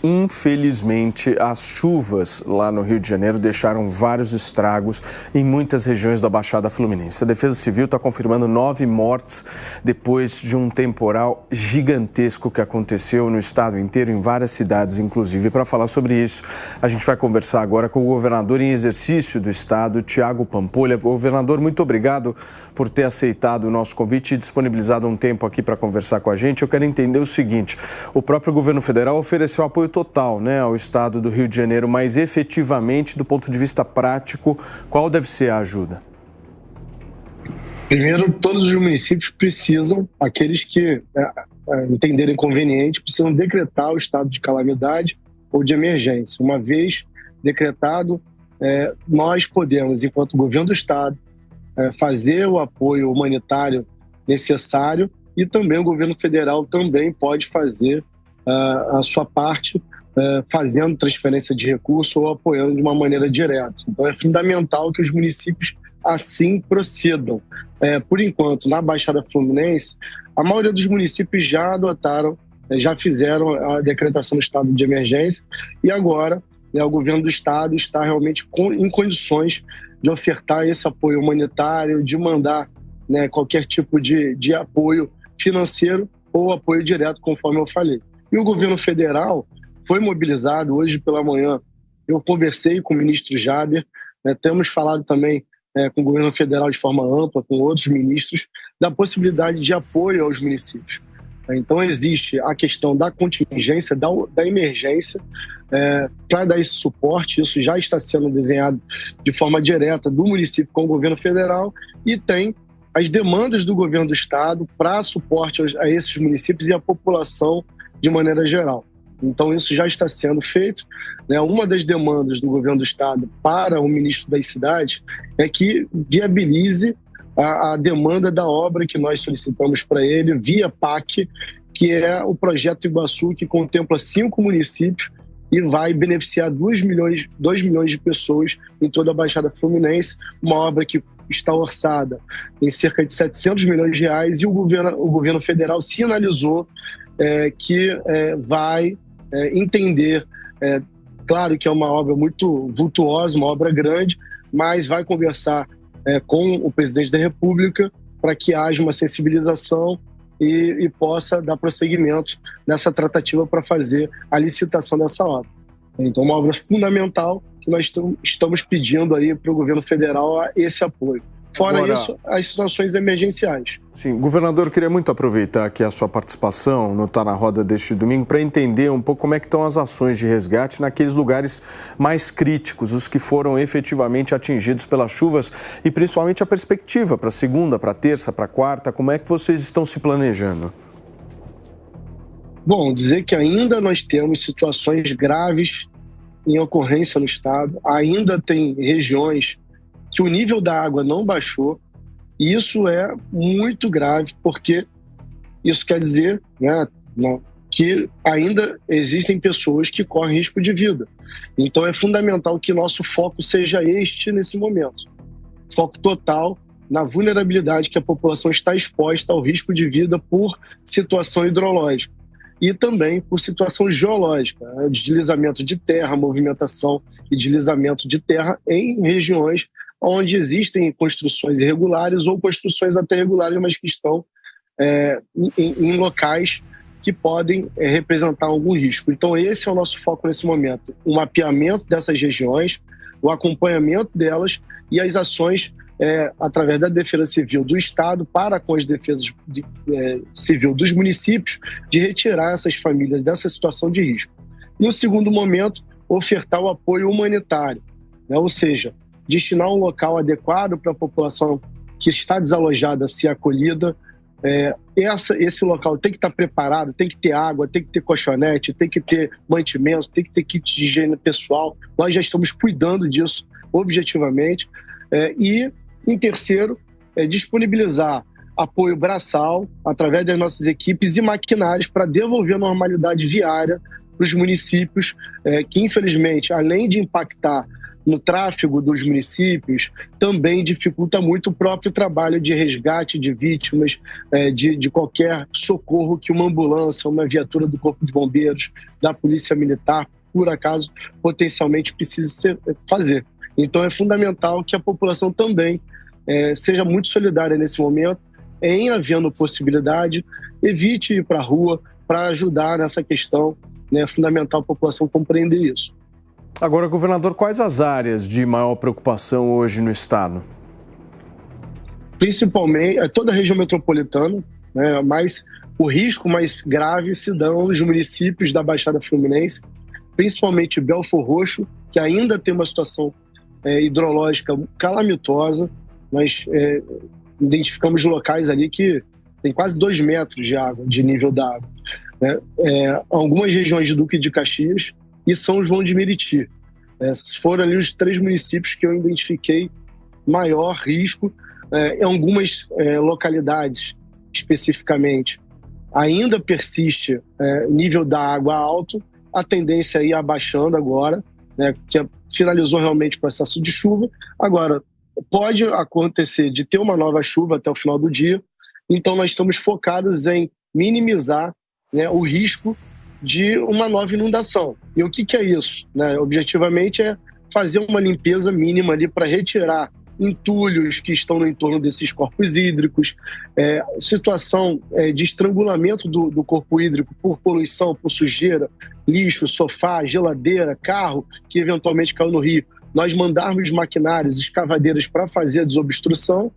infelizmente, as chuvas lá no Rio de Janeiro deixaram vários estragos em muitas regiões da Baixada Fluminense. A Defesa Civil está confirmando 9 mortes depois de um temporal gigantesco que aconteceu no estado inteiro, em várias cidades, inclusive. Para falar sobre isso, a gente vai conversar agora com o governador em exercício do estado, Tiago Pampolha. Governador, muito obrigado por ter aceitado o nosso convite e disponibilizado um tempo aqui para conversar com a gente. Eu quero entender o seguinte: o próprio governo federal ofereceu apoio total, né, ao estado do Rio de Janeiro, mas efetivamente, do ponto de vista prático, qual deve ser a ajuda? Primeiro, todos os municípios precisam, aqueles que entenderem conveniente, precisam decretar o estado de calamidade ou de emergência. Uma vez decretado, nós podemos, enquanto governo do estado, fazer o apoio humanitário necessário, e também o governo federal também pode fazer a sua parte, fazendo transferência de recursos ou apoiando de uma maneira direta. Então é fundamental que os municípios assim procedam. Por enquanto, na Baixada Fluminense, a maioria dos municípios já adotaram, já fizeram a decretação do estado de emergência, e agora o governo do estado está realmente em condições de ofertar esse apoio humanitário, de mandar qualquer tipo de apoio financeiro ou apoio direto, conforme eu falei. E o governo federal foi mobilizado. Hoje pela manhã eu conversei com o ministro Jader, temos falado também com o governo federal de forma ampla, com outros ministros, da possibilidade de apoio aos municípios. Então existe a questão da contingência, da emergência, para dar esse suporte. Isso já está sendo desenhado de forma direta do município com o governo federal, e tem as demandas do governo do estado para suporte a esses municípios e a população de maneira geral. Então isso já está sendo feito. Uma das demandas do governo do estado para o ministro das cidades é que viabilize a demanda da obra que nós solicitamos para ele via PAC, que é o Projeto Iguaçu, que contempla 5 municípios e vai beneficiar 2 milhões de pessoas em toda a Baixada Fluminense, uma obra que está orçada em cerca de 700 milhões de reais, e o governo federal sinalizou que vai entender, claro que é uma obra muito vultuosa, uma obra grande, mas vai conversar com o presidente da República para que haja uma sensibilização e possa dar prosseguimento nessa tratativa para fazer a licitação dessa obra. Então, uma obra fundamental que nós estamos pedindo aí para o governo federal esse apoio. Fora isso, as situações emergenciais. Sim, governador, eu queria muito aproveitar aqui a sua participação no Tá na Roda deste domingo para entender um pouco como é que estão as ações de resgate naqueles lugares mais críticos, os que foram efetivamente atingidos pelas chuvas, e principalmente a perspectiva para segunda, para terça, para quarta. Como é que vocês estão se planejando? Bom, dizer que ainda nós temos situações graves em ocorrência no estado, ainda tem regiões que o nível da água não baixou, e isso é muito grave, porque isso quer dizer que ainda existem pessoas que correm risco de vida. Então é fundamental que nosso foco seja este nesse momento. Foco total na vulnerabilidade que a população está exposta ao risco de vida por situação hidrológica e também por situação geológica, deslizamento de terra, movimentação e deslizamento de terra em regiões onde existem construções irregulares ou construções até regulares, mas que estão em locais que podem representar algum risco. Então esse é o nosso foco nesse momento: o mapeamento dessas regiões, o acompanhamento delas e as ações através da Defesa Civil do Estado para com as defesas civil dos municípios, de retirar essas famílias dessa situação de risco. No segundo momento, ofertar o apoio humanitário, ou seja, destinar um local adequado para a população que está desalojada ser acolhida. Esse local tem que estar preparado, tem que ter água, tem que ter colchonete, tem que ter mantimento, tem que ter kit de higiene pessoal. Nós já estamos cuidando disso objetivamente. E, em terceiro, disponibilizar apoio braçal através das nossas equipes e maquinários para devolver a normalidade viária para os municípios, que, infelizmente, além de impactar no tráfego dos municípios, também dificulta muito o próprio trabalho de resgate de vítimas, de qualquer socorro que uma ambulância, uma viatura do Corpo de Bombeiros, da Polícia Militar, por acaso, potencialmente precise fazer. Então é fundamental que a população também seja muito solidária nesse momento, em havendo possibilidade, evite ir para a rua para ajudar nessa questão. É fundamental a população compreender isso. Agora, governador, quais as áreas de maior preocupação hoje no estado? Principalmente, toda a região metropolitana, né, mas o risco mais grave se dá nos municípios da Baixada Fluminense, principalmente Belfor Roxo, que ainda tem uma situação hidrológica calamitosa. Nós identificamos locais ali que tem quase 2 metros de água, de nível da água. Né? Algumas regiões de Duque de Caxias e São João de Meriti. Foram ali os 3 municípios que eu identifiquei maior risco. Em algumas localidades, especificamente, ainda persiste nível da água alto, a tendência é ir abaixando agora, né, que finalizou realmente o processo de chuva. Agora, pode acontecer de ter uma nova chuva até o final do dia, então nós estamos focados em minimizar, né, o risco de uma nova inundação. E o que é isso? Né? Objetivamente é fazer uma limpeza mínima ali para retirar entulhos que estão no entorno desses corpos hídricos, situação de estrangulamento do corpo hídrico por poluição, por sujeira, lixo, sofá, geladeira, carro que eventualmente caiu no rio. Nós mandarmos maquinários, escavadeiras para fazer a desobstrução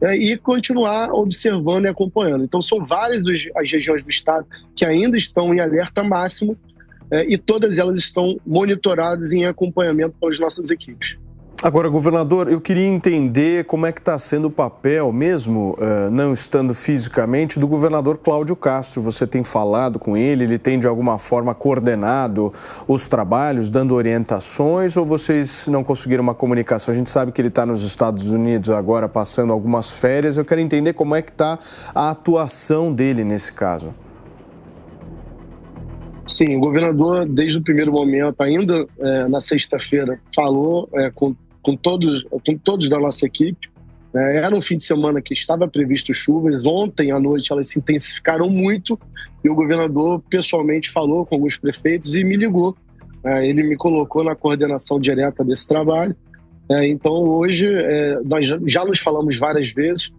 e continuar observando e acompanhando. Então são várias as regiões do estado que ainda estão em alerta máximo e todas elas estão monitoradas em acompanhamento pelas nossas equipes. Agora, governador, eu queria entender como é que está sendo o papel, mesmo não estando fisicamente, do governador Cláudio Castro. Você tem falado com ele tem de alguma forma coordenado os trabalhos, dando orientações, ou vocês não conseguiram uma comunicação? A gente sabe que ele está nos Estados Unidos agora, passando algumas férias. Eu quero entender como é que está a atuação dele nesse caso. Sim, o governador, desde o primeiro momento, ainda na sexta-feira, falou com todos da nossa equipe. Era um fim de semana que estava previsto chuvas. Ontem à noite elas se intensificaram muito e o governador pessoalmente falou com alguns prefeitos e me ligou. Ele me colocou na coordenação direta desse trabalho. Então hoje nós já nos falamos várias vezes,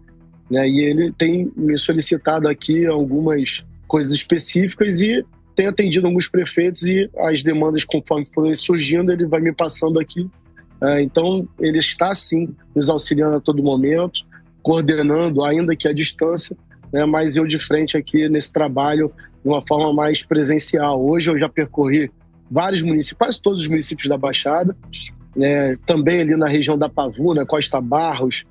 né, e ele tem me solicitado aqui algumas coisas específicas e tem atendido alguns prefeitos e as demandas, conforme forem surgindo, ele vai me passando aqui. Então, ele está, sim, nos auxiliando a todo momento, coordenando, ainda que à distância, né, mas eu de frente aqui nesse trabalho de uma forma mais presencial. Hoje eu já percorri vários municípios, quase todos os municípios da Baixada, também ali na região da Pavuna, Costa Barros,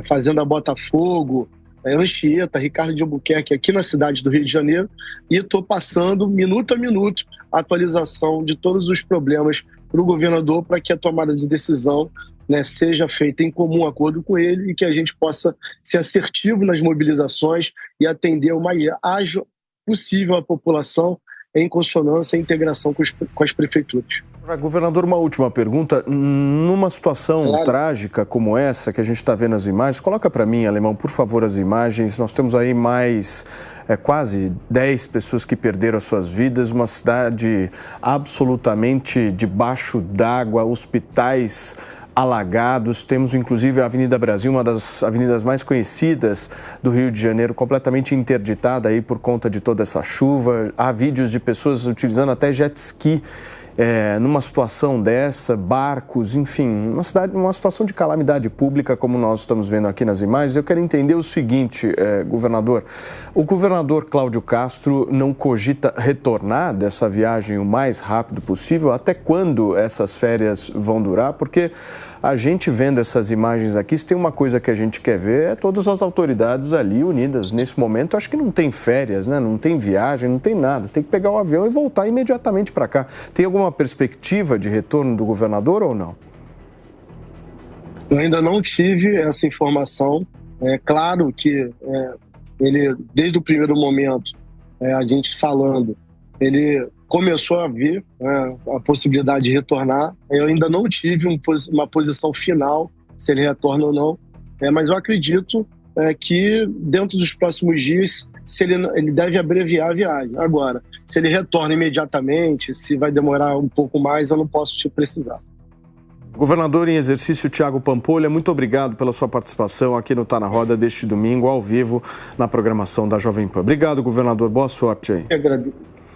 Fazenda Botafogo, Anchieta, Ricardo de Albuquerque, aqui na cidade do Rio de Janeiro, e estou passando minuto a minuto a atualização de todos os problemas para o governador, para que a tomada de decisão, né, seja feita em comum acordo com ele e que a gente possa ser assertivo nas mobilizações e atender o mais ágil possível a população em consonância e integração com as prefeituras. Governador, uma última pergunta. Numa situação trágica como essa que a gente está vendo as imagens, coloca para mim, Alemão, por favor, as imagens. Nós temos aí mais quase 10 pessoas que perderam as suas vidas, uma cidade absolutamente debaixo d'água, hospitais alagados. Temos inclusive a Avenida Brasil, uma das avenidas mais conhecidas do Rio de Janeiro, completamente interditada aí por conta de toda essa chuva. Há vídeos de pessoas utilizando até jet ski numa situação dessa, barcos, enfim, uma situação de calamidade pública, como nós estamos vendo aqui nas imagens. Eu quero entender o seguinte, governador, o governador Cláudio Castro não cogita retornar dessa viagem o mais rápido possível? Até quando essas férias vão durar? Porque a gente vendo essas imagens aqui, se tem uma coisa que a gente quer ver, é todas as autoridades ali unidas. Nesse momento, acho que não tem férias, né? Não tem viagem, não tem nada. Tem que pegar o avião e voltar imediatamente para cá. Tem alguma perspectiva de retorno do governador ou não? Eu ainda não tive essa informação. É claro que ele, desde o primeiro momento, a gente falando, ele começou a haver a possibilidade de retornar. Eu ainda não tive uma posição final se ele retorna ou não, mas eu acredito que dentro dos próximos dias ele deve abreviar a viagem. Agora, se ele retorna imediatamente, se vai demorar um pouco mais, eu não posso te precisar. Governador em exercício Thiago Pampolha, muito obrigado pela sua participação aqui no Tá na Roda deste domingo, ao vivo, na programação da Jovem Pan. Obrigado, governador. Boa sorte aí. Eu agradeço.